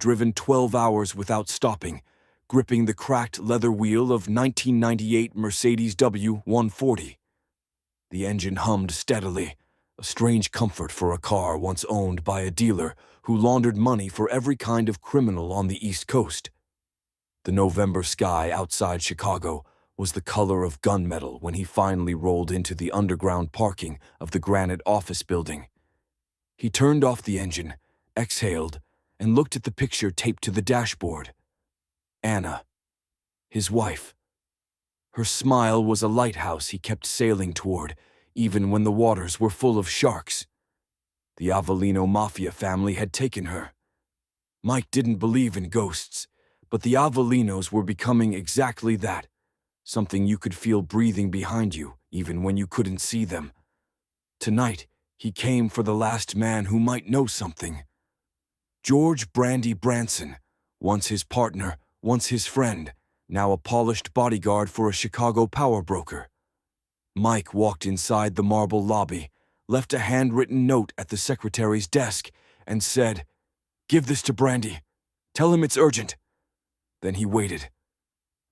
driven 12 hours without stopping, gripping the cracked leather wheel of 1998 Mercedes W140. The engine hummed steadily, a strange comfort for a car once owned by a dealer who laundered money for every kind of criminal on the East Coast. The November sky outside Chicago was the color of gunmetal when he finally rolled into the underground parking of the Granite office building. He turned off the engine, exhaled, and looked at the picture taped to the dashboard. Anna, his wife. Her smile was a lighthouse he kept sailing toward, even when the waters were full of sharks. The Avellino Mafia family had taken her. Mike didn't believe in ghosts, but the Avellinos were becoming exactly that, something you could feel breathing behind you, even when you couldn't see them. Tonight, he came for the last man who might know something. George Brandy Branson, once his partner, once his friend, now a polished bodyguard for a Chicago power broker. Mike walked inside the marble lobby, left a handwritten note at the secretary's desk, and said, "Give this to Brandy. Tell him it's urgent." Then he waited.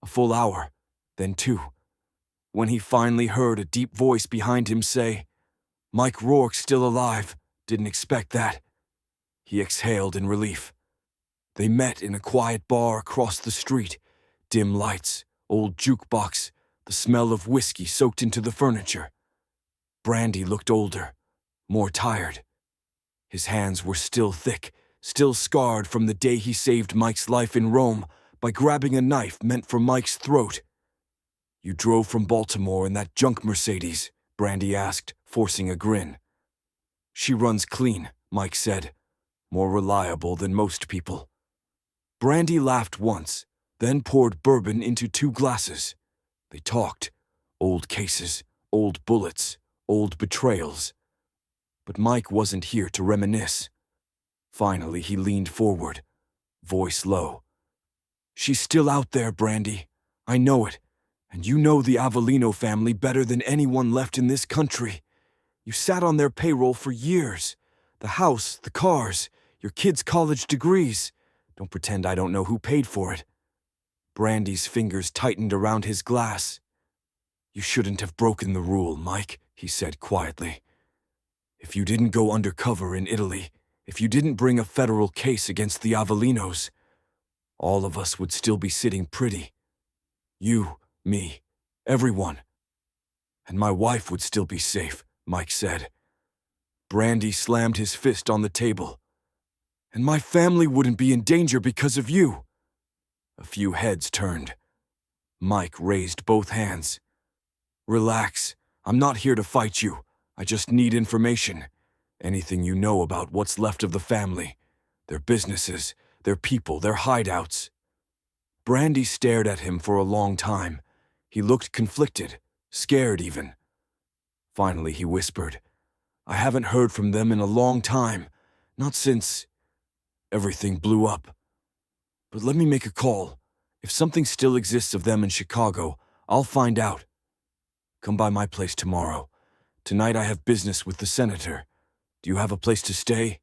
A full hour, then 2. When he finally heard a deep voice behind him say, "Mike Rourke's still alive. Didn't expect that." He exhaled in relief. They met in a quiet bar across the street. Dim lights, old jukebox, the smell of whiskey soaked into the furniture. Brandy looked older, more tired. His hands were still thick, still scarred from the day he saved Mike's life in Rome by grabbing a knife meant for Mike's throat. "You drove from Baltimore in that junk Mercedes?" Brandy asked, forcing a grin. "She runs clean," Mike said. "More reliable than most people." Brandy laughed once, then poured bourbon into 2 glasses. They talked. Old cases, old bullets, old betrayals. But Mike wasn't here to reminisce. Finally, he leaned forward, voice low. "She's still out there, Brandy. I know it. And you know the Avellino family better than anyone left in this country. You sat on their payroll for years. The house, the cars, your kids' college degrees. Don't pretend I don't know who paid for it." Brandy's fingers tightened around his glass. "You shouldn't have broken the rule, Mike," he said quietly. "If you didn't go undercover in Italy, if you didn't bring a federal case against the Avellinos, all of us would still be sitting pretty. You, me, everyone. And my wife would still be safe," Mike said. Brandy slammed his fist on the table. "And my family wouldn't be in danger because of you." A few heads turned. Mike raised both hands. "Relax. I'm not here to fight you. I just need information. Anything you know about what's left of the family. Their businesses, their people, their hideouts." Brandy stared at him for a long time. He looked conflicted, scared even. Finally, he whispered, "I haven't heard from them in a long time. Not since everything blew up. But let me make a call. If something still exists of them in Chicago, I'll find out. Come by my place tomorrow. Tonight I have business with the senator. Do you have a place to stay?"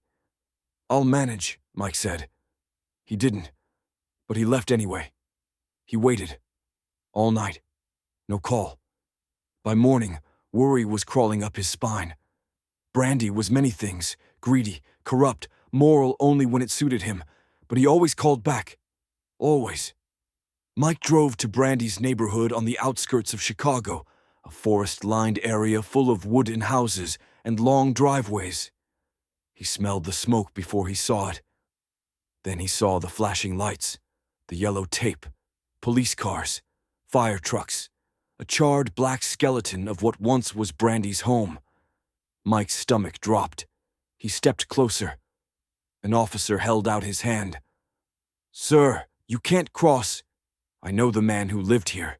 "I'll manage," Mike said. He didn't, but he left anyway. He waited. All night. No call. By morning, worry was crawling up his spine. Brandy was many things, greedy, corrupt, moral only when it suited him, but he always called back. Always. Mike drove to Brandy's neighborhood on the outskirts of Chicago, a forest-lined area full of wooden houses and long driveways. He smelled the smoke before he saw it. Then he saw the flashing lights, the yellow tape, police cars, fire trucks, a charred black skeleton of what once was Brandy's home. Mike's stomach dropped. He stepped closer. An officer held out his hand. "Sir, you can't cross. I know the man who lived here."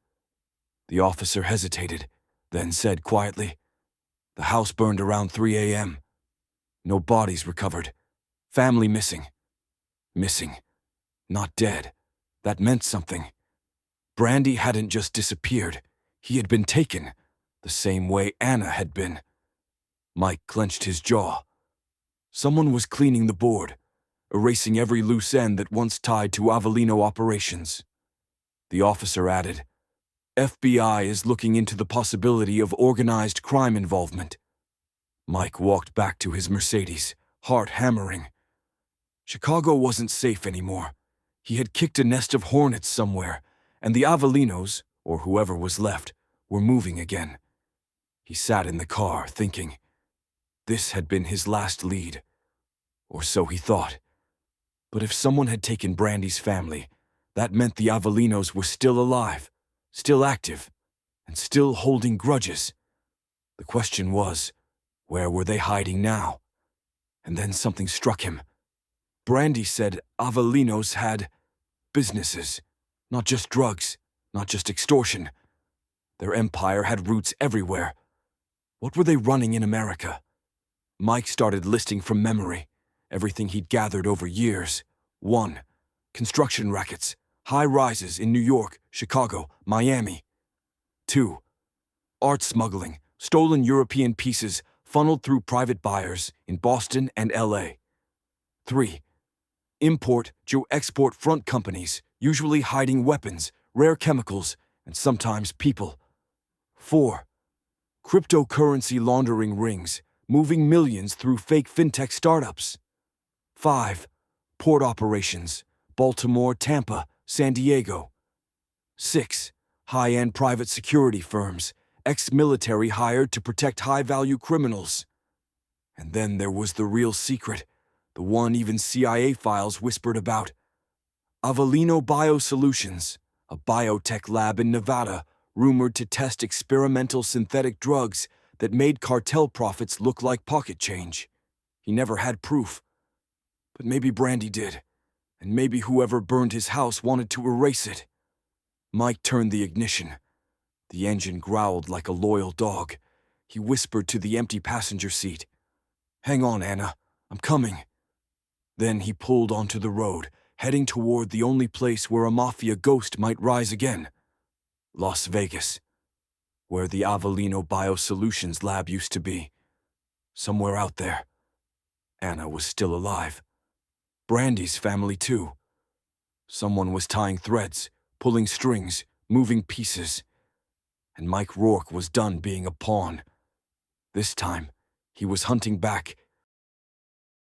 The officer hesitated, then said quietly, "The house burned around 3 a.m. No bodies recovered. Family missing. Missing. Not dead. That meant something. Brandy hadn't just disappeared. He had been taken, the same way Anna had been." Mike clenched his jaw. Someone was cleaning the board. erasing every loose end that once tied to Avellino operations. The officer added, FBI is looking into the possibility of organized crime involvement. Mike walked back to his Mercedes, heart hammering. Chicago wasn't safe anymore. He had kicked a nest of hornets somewhere, and the Avellinos, or whoever was left, were moving again. He sat in the car, thinking. This had been his last lead. Or so he thought. But if someone had taken Brandy's family, that meant the Avellinos were still alive, still active, and still holding grudges. The question was, where were they hiding now? And then something struck him. Brandy said Avellinos had businesses, not just drugs, not just extortion. Their empire had roots everywhere. What were they running in America? Mike started listing from memory, everything he'd gathered over years. 1. Construction rackets, high rises in New York, Chicago, Miami. 2. Art smuggling, stolen European pieces funneled through private buyers in Boston and LA. 3. Import-to-export front companies, usually hiding weapons, rare chemicals, and sometimes people. 4. Cryptocurrency laundering rings, moving millions through fake fintech startups. 5. Port operations, Baltimore, Tampa, San Diego. 6. High-end private security firms, ex-military hired to protect high-value criminals. And then there was the real secret, the one even CIA files whispered about. Avellino Biosolutions, a biotech lab in Nevada, rumored to test experimental synthetic drugs that made cartel profits look like pocket change. He never had proof. But maybe Brandy did, and maybe whoever burned his house wanted to erase it. Mike turned the ignition. The engine growled like a loyal dog. He whispered to the empty passenger seat, "Hang on, Anna, I'm coming." Then he pulled onto the road, heading toward the only place where a mafia ghost might rise again. Las Vegas, where the Avellino Biosolutions lab used to be. Somewhere out there. Anna was still alive. Brandy's family, too. Someone was tying threads, pulling strings, moving pieces. And Mike Rourke was done being a pawn. This time, he was hunting back